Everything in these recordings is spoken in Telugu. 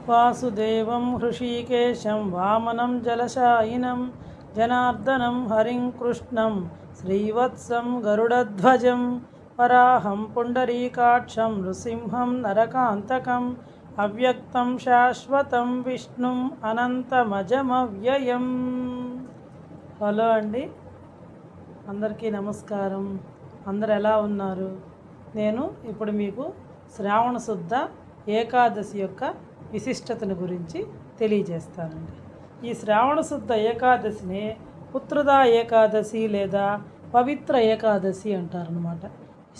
వాసుదేవం హృషీకేశం వామనం జలశాయినం జనార్దనం హరిం కృష్ణం శ్రీవత్సం గరుడధ్వజం వరాహం పుండరీకాక్షం నృసింహం నరకాంతకం అవ్యక్తం శాశ్వతం విష్ణుం అనంతమజమవ్యయం. హలో అండి, అందరికీ నమస్కారం. అందరు ఎలా ఉన్నారు? నేను ఇప్పుడు మీకు శ్రావణ శుద్ధ ఏకాదశి యొక్క విశిష్టతను గురించి తెలియజేస్తానండి. ఈ శ్రావణ శుద్ధ ఏకాదశిని పుత్రదా ఏకాదశి లేదా పవిత్ర ఏకాదశి అంటారనమాట.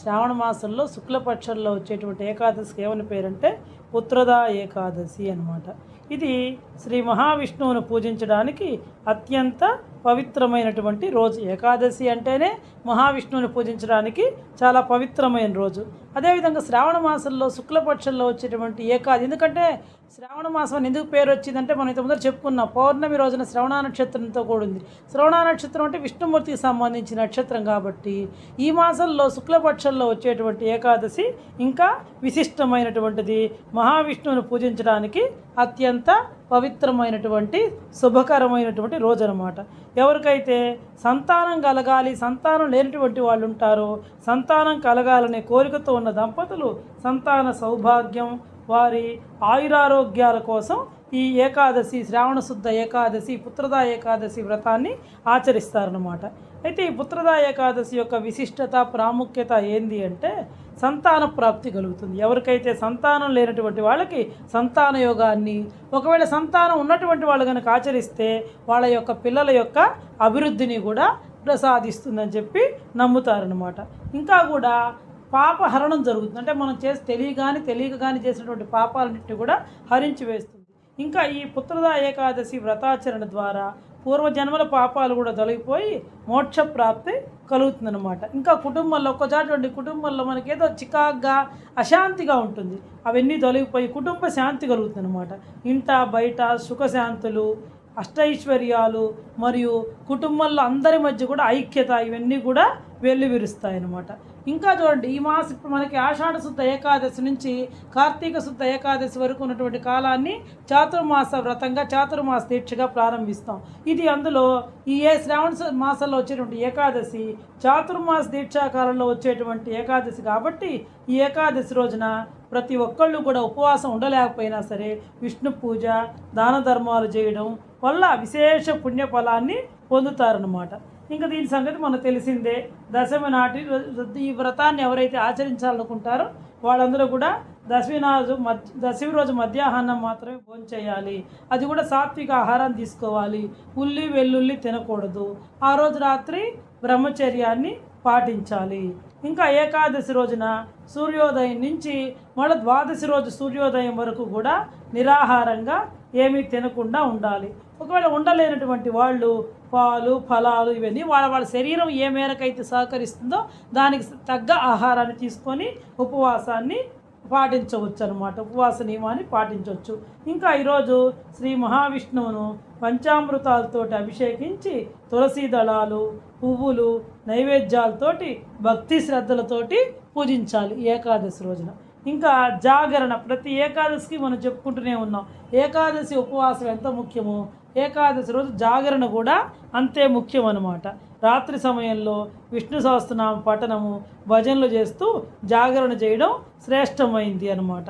శ్రావణ మాసంలో శుక్లపక్షంలో వచ్చేటువంటి ఏకాదశికి ఏమని పేరంటే పుత్రదా ఏకాదశి అనమాట. ఇది శ్రీ మహావిష్ణువును పూజించడానికి అత్యంత పవిత్రమైనటువంటి రోజు. ఏకాదశి అంటేనే మహావిష్ణువుని పూజించడానికి చాలా పవిత్రమైన రోజు. అదేవిధంగా శ్రావణ మాసంలో శుక్లపక్షంలో వచ్చేటువంటి ఏకాదశి, ఎందుకంటే శ్రావణ మాసం అని ఎందుకు పేరు వచ్చిందంటే మనం ఇంత ముందర చెప్పుకున్నాం, పౌర్ణమి రోజున శ్రవణ నక్షత్రంతో కూడింది. శ్రవణ నక్షత్రం అంటే విష్ణుమూర్తికి సంబంధించిన నక్షత్రం కాబట్టి ఈ మాసంలో శుక్లపక్షంలో వచ్చేటువంటి ఏకాదశి ఇంకా విశిష్టమైనటువంటిది. మహావిష్ణువుని పూజించడానికి అత్యంత పవిత్రమైనటువంటి శుభకరమైనటువంటి రోజు అనమాట. ఎవరికైతే సంతానం కలగాలి, సంతానం లేనటువంటి వాళ్ళు ఉంటారో, సంతానం కలగాలనే కోరికతో ఉన్న దంపతులు సంతాన సౌభాగ్యం, వారి ఆయురారోగ్యాల కోసం ఈ ఏకాదశి, శ్రావణ శుద్ధ ఏకాదశి, పుత్రదా ఏకాదశి వ్రతాన్ని ఆచరిస్తారన్నమాట. అయితే ఈ పుత్రదా ఏకాదశి యొక్క విశిష్టత, ప్రాముఖ్యత ఏంది అంటే సంతాన ప్రాప్తి కలుగుతుంది. ఎవరికైతే సంతానం లేనటువంటి వాళ్ళకి సంతాన యోగాన్ని, ఒకవేళ సంతానం ఉన్నటువంటి వాళ్ళు కనుక ఆచరిస్తే వాళ్ళ యొక్క పిల్లల యొక్క అభివృద్ధిని కూడా ప్రసాదిస్తుందని చెప్పి నమ్ముతారనమాట. ఇంకా కూడా పాపహరణం జరుగుతుంది. అంటే మనం తెలియక కానీ చేసినటువంటి పాపాలన్నింటినీ కూడా హరించి వేస్తుంది. ఇంకా ఈ పుత్రదా ఏకాదశి వ్రతాచరణ ద్వారా పూర్వజన్మల పాపాలు కూడా తొలగిపోయి మోక్ష ప్రాప్తి కలుగుతుందన్నమాట. ఇంకా కుటుంబంలో ఒక్కచాటువంటి కుటుంబంలో మనకేదో చికాగ్గా అశాంతిగా ఉంటుంది, అవన్నీ తొలగిపోయి కుటుంబ శాంతి కలుగుతుందన్నమాట. ఇంట బయట సుఖశాంతులు, అష్టైశ్వర్యాలు మరియు కుటుంబంలో అందరి మధ్య కూడా ఐక్యత, ఇవన్నీ కూడా వెల్లివిరుస్తాయన్నమాట. ఇంకా చూడండి, ఈ మాసం ఇప్పుడు మనకి ఆషాఢ శుద్ధ ఏకాదశి నుంచి కార్తీక శుద్ధ ఏకాదశి వరకు ఉన్నటువంటి కాలాన్ని చాతుర్మాస వ్రతంగా, చాతుర్మాస దీక్షగా ప్రారంభిస్తాం. ఇది అందులో ఈ శ్రావణ మాసంలో వచ్చేటువంటి ఏకాదశి చాతుర్మాస దీక్షా కాలంలో వచ్చేటువంటి ఏకాదశి కాబట్టి ఈ ఏకాదశి రోజున ప్రతి ఒక్కళ్ళు కూడా ఉపవాసం ఉండలేకపోయినా సరే విష్ణు పూజ, దాన ధర్మాలు చేయడం వల్ల విశేష పుణ్యఫలాన్ని పొందుతారన్నమాట. ఇంకా దీని సంగతి మనకు తెలిసిందే. దశమి నాటి ఈ వ్రతాన్ని ఎవరైతే ఆచరించాలనుకుంటారో వాళ్ళందరూ కూడా దశమి రోజు మధ్యాహ్నం మాత్రమే భోంచేయాలి. అది కూడా సాత్విక ఆహారాన్ని తీసుకోవాలి. ఉల్లి వెల్లుల్లి తినకూడదు. ఆ రోజు రాత్రి బ్రహ్మచర్యాన్ని పాటించాలి. ఇంకా ఏకాదశి రోజున సూర్యోదయం నుంచి మళ్ళీ ద్వాదశి రోజు సూర్యోదయం వరకు కూడా నిరాహారంగా ఏమీ తినకుండా ఉండాలి. ఒకవేళ ఉండలేనటువంటి వాళ్ళు పాలు, ఫలాలు ఇవన్నీ వాళ్ళ శరీరం ఏ మేరకైతే సహకరిస్తుందో దానికి తగ్గ ఆహారాన్ని తీసుకొని ఉపవాసాన్ని పాటించవచ్చు అనమాట. ఉపవాస నియమాన్ని పాటించవచ్చు. ఇంకా ఈరోజు శ్రీ మహావిష్ణువును పంచామృతాలతో అభిషేకించి తులసి దళాలు, పువ్వులు, నైవేద్యాలతోటి భక్తి శ్రద్ధలతోటి పూజించాలి ఏకాదశి రోజున. ఇంకా జాగరణ, ప్రతి ఏకాదశికి మనం చెప్పుకుంటూనే ఉన్నాం. ఏకాదశి ఉపవాసం ఎంత ముఖ్యమో ఏకాదశి రోజు జాగరణ కూడా అంతే ముఖ్యం అన్నమాట. రాత్రి సమయంలో విష్ణు సహస్రనామ పఠనము, భజనలు చేస్తూ జాగరణ చేయడం శ్రేష్టమైంది అన్నమాట.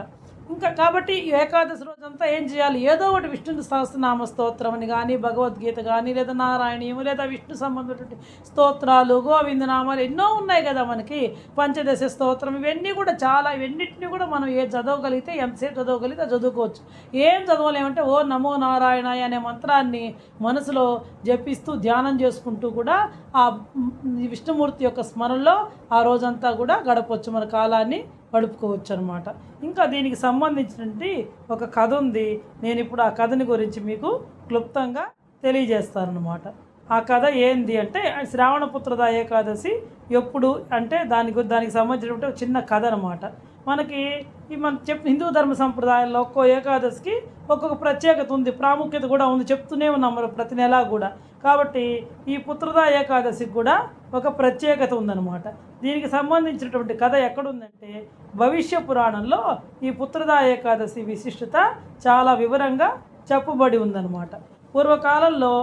ఇంకా కాబట్టి ఏకాదశి రోజంతా ఏం చేయాలి? ఏదో ఒకటి విష్ణు సహస్రనామ స్తోత్రం అని కానీ, భగవద్గీత కానీ, లేదా నారాయణీయము, లేదా విష్ణు సంబంధమైనటువంటి స్తోత్రాలు, గోవిందనామాలు ఎన్నో ఉన్నాయి కదా మనకి. పంచదశ స్తోత్రం, ఇవన్నీ కూడా చాలా, ఇవన్నిటిని కూడా మనం చదవగలిగితే, ఎంతసేపు చదవగలిగితే చదువుకోవచ్చు. ఏం చదవలేమంటే ఓ నమో నారాయణాయ అనే మంత్రాన్ని మనసులో జపిస్తూ ధ్యానం చేసుకుంటూ కూడా ఆ విష్ణుమూర్తి యొక్క స్మరణలో ఆ రోజంతా కూడా గడపవచ్చు, మన కాలాన్ని గడుపుకోవచ్చు అనమాట. ఇంకా దీనికి సంబంధించినటువంటి ఒక కథ ఉంది. నేను ఇప్పుడు ఆ కథని గురించి మీకు క్లుప్తంగా తెలియజేస్తానమాట. ఆ కథ ఏంది అంటే శ్రావణపుత్రద ఏకాదశి ఎప్పుడు అంటే దానికి సంబంధించినటువంటి ఒక చిన్న కథ అనమాట. మనకి మనం హిందూ ధర్మ సంప్రదాయాల్లో ఒక్కో ఏకాదశికి ఒక్కొక్క ప్రత్యేకత ఉంది, ప్రాముఖ్యత కూడా ఉంది, చెప్తూనే ఉన్నాం మనం ప్రతి నెలా కూడా. కాబట్టి ఈ పుత్రదా ఏకాదశికి కూడా ఒక ప్రత్యేకత ఉందన్నమాట. దీనికి సంబంధించినటువంటి కథ ఎక్కడుందంటే భవిష్య పురాణంలో ఈ పుత్రదా ఏకాదశి విశిష్టత చాలా వివరంగా చెప్పబడి ఉందన్నమాట. పూర్వకాలంలో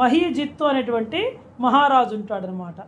మహీజిత్తు అనేటువంటి మహారాజు ఉంటాడనమాట.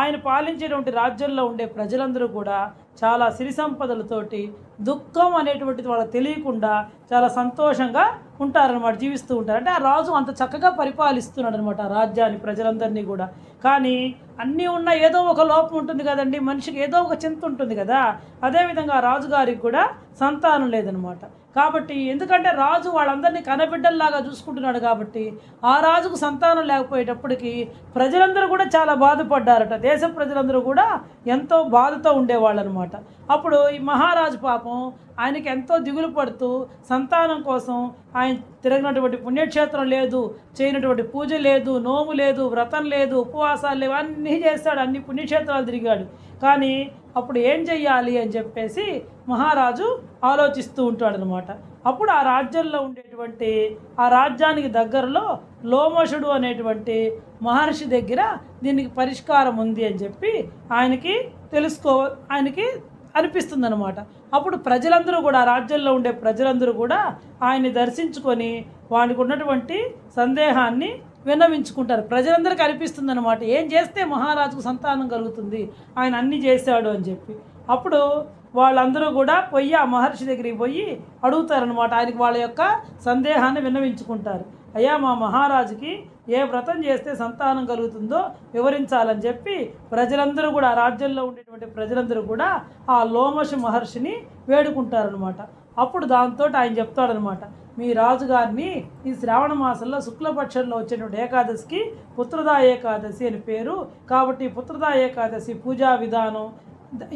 ఆయన పాలించేటువంటి రాజ్యంలో ఉండే ప్రజలందరూ కూడా చాలా సిరి సంపదలతోటి దుఃఖం అనేటువంటిది వాళ్ళకి తెలియకుండా చాలా సంతోషంగా ఉంటారనమాట, జీవిస్తూ ఉంటారు. అంటే ఆ రాజు అంత చక్కగా పరిపాలిస్తున్నాడు అనమాట ఆ రాజ్యాన్ని, ప్రజలందరినీ కూడా. కానీ అన్నీ ఉన్న ఏదో ఒక లోపం ఉంటుంది కదండి, మనిషికి ఏదో ఒక చింత ఉంటుంది కదా. అదేవిధంగా ఆ రాజుగారికి కూడా సంతానం లేదనమాట. కాబట్టి ఎందుకంటే రాజు వాళ్ళందరినీ కనబిడ్డల్లాగా చూసుకుంటున్నాడు కాబట్టి ఆ రాజుకు సంతానం లేకపోయేటప్పటికి ప్రజలందరూ కూడా చాలా బాధపడ్డారట. దేశ ప్రజలందరూ కూడా ఎంతో బాధతో ఉండేవాళ్ళు అనమాట. అప్పుడు ఈ మహారాజు పాపం ఆయనకి ఎంతో దిగులు పడుతూ సంతానం కోసం ఆయన తిరిగినటువంటి పుణ్యక్షేత్రం లేదు, చేయనటువంటి పూజ లేదు, నోము లేదు, వ్రతం లేదు, ఉపవాసాలు లేవు, అన్నీ చేస్తాడు, అన్ని పుణ్యక్షేత్రాలు తిరిగాడు. కానీ అప్పుడు ఏం చెయ్యాలి అని చెప్పేసి మహారాజు ఆలోచిస్తూ ఉంటాడనమాట. అప్పుడు ఆ రాజ్యంలో ఉండేటువంటి ఆ రాజ్యానికి దగ్గరలో లోమశుడు అనేటువంటి మహర్షి దగ్గర దీనికి పరిష్కారం ఉంది అని చెప్పి ఆయనకి ఆయనకి అనిపిస్తుంది అనమాట. అప్పుడు ప్రజలందరూ కూడా రాజ్యంలో ఉండే ప్రజలందరూ కూడా ఆయన్ని దర్శించుకొని వానికి ఉన్నటువంటి సందేహాన్ని విన్నవించుకుంటారు. ప్రజలందరికీ అనిపిస్తుంది అనమాట, ఏం చేస్తే మహారాజుకు సంతానం కలుగుతుంది, ఆయన అన్నీ చేశాడు అని చెప్పి. అప్పుడు వాళ్ళందరూ కూడా పోయి ఆ మహర్షి దగ్గరికి పోయి అడుగుతారనమాట. ఆయనకి వాళ్ళ యొక్క సందేహాన్ని విన్నవించుకుంటారు. అయ్యా, మా మహారాజుకి ఏ వ్రతం చేస్తే సంతానం కలుగుతుందో వివరించాలని చెప్పి ప్రజలందరూ కూడా రాజ్యంలో ఉండేటువంటి ప్రజలందరూ కూడా ఆ లోమశ మహర్షిని వేడుకుంటారనమాట. అప్పుడు దాంతో ఆయన చెప్తాడనమాట, మీ రాజుగారిని ఈ శ్రావణ మాసంలో శుక్లపక్షంలో వచ్చేటువంటి ఏకాదశికి పుత్రదా ఏకాదశి అని పేరు. కాబట్టి పుత్రదా ఏకాదశి పూజా విధానం,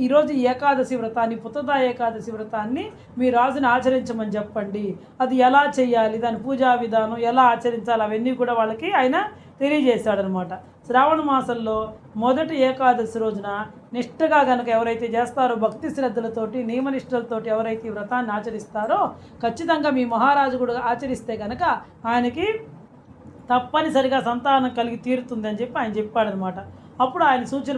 ఈరోజు ఈ ఏకాదశి వ్రతాన్ని, పుత్రదా ఏకాదశి వ్రతాన్ని మీ రాజుని ఆచరించమని చెప్పండి. అది ఎలా చేయాలి, దాని పూజా విధానం ఎలా ఆచరించాలి, అవన్నీ కూడా వాళ్ళకి ఆయన తెలియజేశాడనమాట. శ్రావణ మాసంలో మొదటి ఏకాదశి రోజున నిష్ఠగా కనుక ఎవరైతే చేస్తారో, భక్తి శ్రద్ధలతోటి నియమనిష్టలతోటి ఎవరైతే ఈ వ్రతాన్ని ఆచరిస్తారో ఖచ్చితంగా మీ మహారాజు కూడా ఆచరిస్తే కనుక ఆయనకి తప్పనిసరిగా సంతానం కలిగి తీరుతుంది అని చెప్పి ఆయన చెప్పాడనమాట. అప్పుడు ఆయన సూచన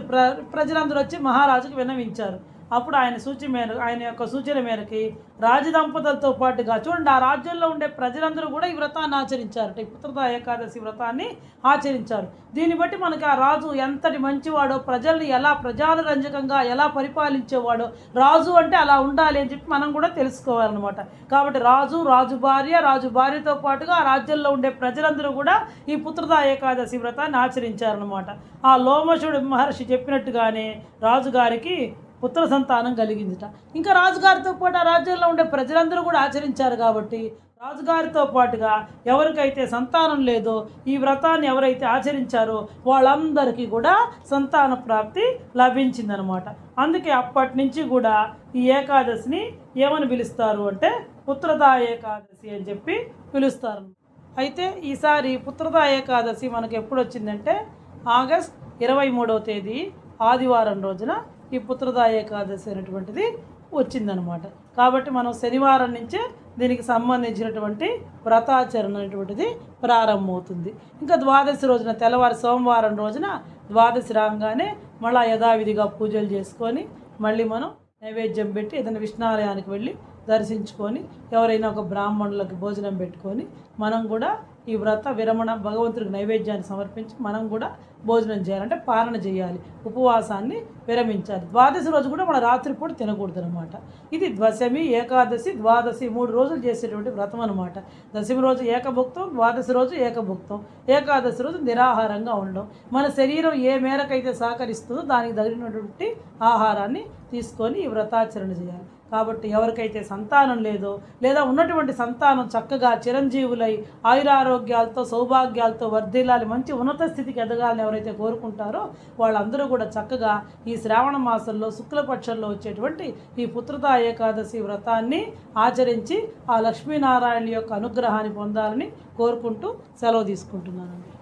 ప్రజలందరూ వచ్చి మహారాజుకు విన్నవించారు. అప్పుడు ఆయన యొక్క సూచన మేరకి రాజదంపతులతో పాటుగా చూడండి, ఆ రాజ్యంలో ఉండే ప్రజలందరూ కూడా ఈ వ్రతాన్ని ఆచరించారు. ఈ పుత్రదా ఏకాదశి వ్రతాన్ని ఆచరించారు. దీన్ని బట్టి మనకి ఆ రాజు ఎంతటి మంచివాడో, ప్రజల్ని ఎలా ప్రజారంజకంగా ఎలా పరిపాలించేవాడో, రాజు అంటే అలా ఉండాలి అని చెప్పి మనం కూడా తెలుసుకోవాలన్నమాట. కాబట్టి రాజు భార్యతో పాటుగా ఆ రాజ్యంలో ఉండే ప్రజలందరూ కూడా ఈ పుత్రదా ఏకాదశి వ్రతాన్ని ఆచరించారనమాట. ఆ లోమశుడు మహర్షి చెప్పినట్టుగానే రాజుగారికి పుత్ర సంతానం కలిగిందిట. ఇంకా రాజుగారితో పాటు ఆ రాజ్యంలో ఉండే ప్రజలందరూ కూడా ఆచరించారు. కాబట్టి రాజుగారితో పాటుగా ఎవరికైతే సంతానం లేదో, ఈ వ్రతాన్ని ఎవరైతే ఆచరించారో వాళ్ళందరికీ కూడా సంతాన ప్రాప్తి లభించిందనమాట. అందుకే అప్పటి నుంచి కూడా ఈ ఏకాదశిని ఏమని పిలుస్తారు అంటే పుత్రదా ఏకాదశి అని చెప్పి పిలుస్తారు. అయితే ఈసారి పుత్రదా ఏకాదశి మనకు ఎప్పుడు వచ్చిందంటే ఆగస్ట్ 23వ తేదీ ఆదివారం రోజున ఈ పుత్రదా ఏకాదశి అనేటువంటిది వచ్చిందనమాట. కాబట్టి మనం శనివారం నుంచే దీనికి సంబంధించినటువంటి వ్రతాచరణ అనేటువంటిది ప్రారంభమవుతుంది. ఇంకా ద్వాదశి రోజున తెల్లవారి సోమవారం రోజున ద్వాదశి రాగానే మళ్ళీ యథావిధిగా పూజలు చేసుకొని మళ్ళీ మనం నైవేద్యం పెట్టి ఏదైనా విష్ణాలయానికి వెళ్ళి దర్శించుకొని ఎవరైనా ఒక బ్రాహ్మణులకు భోజనం పెట్టుకొని మనం కూడా ఈ వ్రత విరమణ భగవంతుడికి నైవేద్యాన్ని సమర్పించి మనం కూడా భోజనం చేయాలంటే పాలన చేయాలి, ఉపవాసాన్ని విరమించాలి. ద్వాదశి రోజు కూడా మన రాత్రిపూట తినకూడదు అనమాట. ఇది దశమి, ఏకాదశి, ద్వాదశి 3 రోజులు చేసేటువంటి వ్రతం అనమాట. దశమి రోజు ఏకభుక్తం, ద్వాదశి రోజు ఏకభుక్తం, ఏకాదశి రోజు నిరాహారంగా ఉండడం. మన శరీరం ఏ మేరకైతే సహకరిస్తుందో దానికి తగినటువంటి ఆహారాన్ని తీసుకొని ఈ వ్రతాచరణ చేయాలి. కాబట్టి ఎవరికైతే సంతానం లేదో లేదా ఉన్నటువంటి సంతానం చక్కగా చిరంజీవులై ఆయురారోగ్యాలతో సౌభాగ్యాలతో వర్ధిల్లాలి, మంచి ఉన్నత స్థితికి ఎదగాలని ఎవరైతే కోరుకుంటారో వాళ్ళందరూ కూడా చక్కగా ఈ శ్రావణ మాసంలో శుక్లపక్షంలో వచ్చేటువంటి ఈ పుత్రదా ఏకాదశి వ్రతాన్ని ఆచరించి ఆ లక్ష్మీనారాయణ యొక్క అనుగ్రహాన్ని పొందాలని కోరుకుంటూ సెలవు తీసుకుంటున్నానండి.